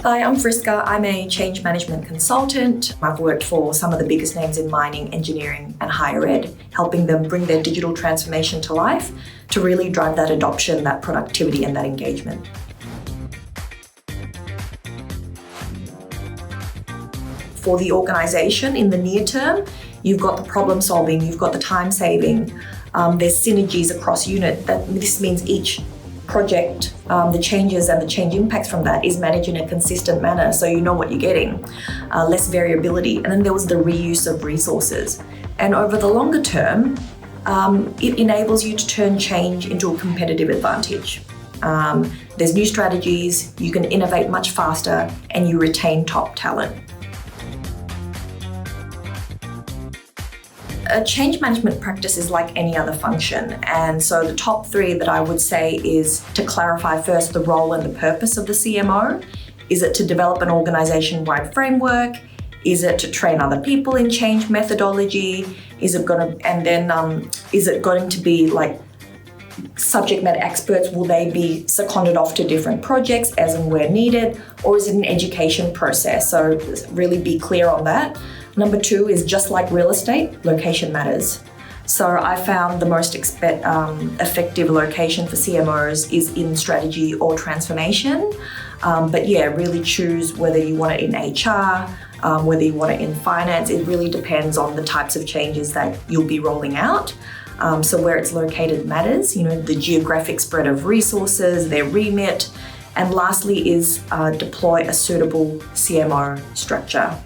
Hi, I'm Friska. I'm a change management consultant. I've worked for some of the biggest names in mining, engineering, and higher ed, helping them bring their digital transformation to life to really drive that adoption, that productivity, and that engagement. For the organisation in the near term, you've got the problem solving, you've got the time saving, there's synergies across unit. This means each project, the changes and the change impacts from that is managed in a consistent manner, so you know what you're getting, less variability. And then there was the reuse of resources. And over the longer term, it enables you to turn change into a competitive advantage. There's new strategies, you can innovate much faster, and you retain top talent. A change management practice is like any other function, and so the top three that I would say is to clarify first the role and the purpose of the CMO. Is it to develop an organisation-wide framework? Is it to train other people in change methodology? Is it going to be like subject matter experts? Will they be seconded off to different projects as and where needed? Or is it an education process? So really be clear on that. Number two is just like real estate, location matters. So I found the most effective location for CMOs is in strategy or transformation. But yeah, really choose whether you want it in HR, whether you want it in finance. It really depends on the types of changes that you'll be rolling out. So where it's located matters, the geographic spread of resources, their remit. And lastly is deploy a suitable CMO structure.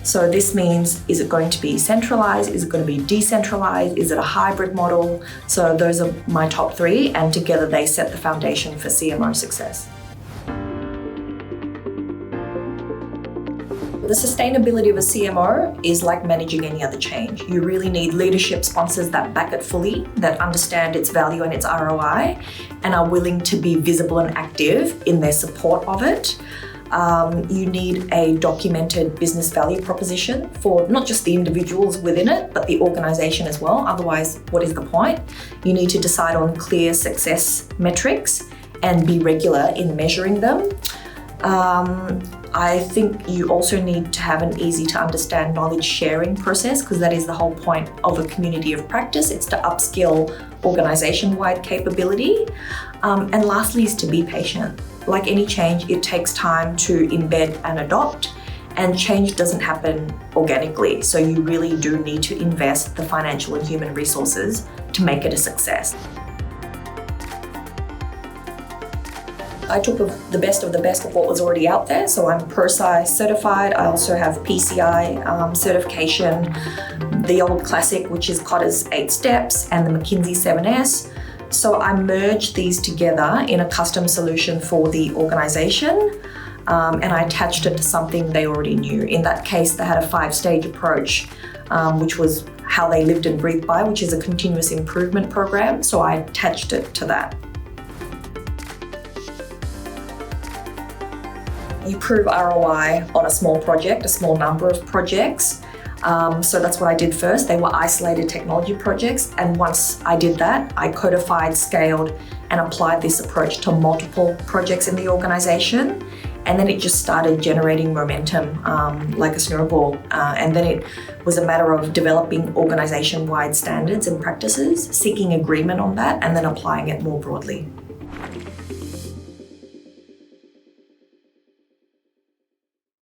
So this means, is it going to be centralized? Is it going to be decentralized? Is it a hybrid model? So those are my top three, and together they set the foundation for CMO success. The sustainability of a CMO is like managing any other change. You really need leadership sponsors that back it fully, that understand its value and its ROI, and are willing to be visible and active in their support of it. You need a documented business value proposition for not just the individuals within it, but the organisation as well. Otherwise, what is the point? You need to decide on clear success metrics and be regular in measuring them. I think you also need to have an easy to understand knowledge sharing process, because that is the whole point of a community of practice. It's to upskill organisation-wide capability. And lastly is to be patient. Like any change, it takes time to embed and adopt, and change doesn't happen organically. So you really do need to invest the financial and human resources to make it a success. I took the best of what was already out there. So I'm ProSci certified. I also have PCI certification, the old classic, which is Kotter's 8 Steps, and the McKinsey 7S. So I merged these together in a custom solution for the organisation, and I attached it to something they already knew. In that case, they had a 5-stage approach, which was how they lived and breathed by, which is a continuous improvement program. So I attached it to that. You prove ROI on a small project, a small number of projects. So that's what I did first. They were isolated technology projects. And once I did that, I codified, scaled, and applied this approach to multiple projects in the organisation. And then it just started generating momentum like a snowball. And then it was a matter of developing organisation-wide standards and practices, seeking agreement on that, and then applying it more broadly.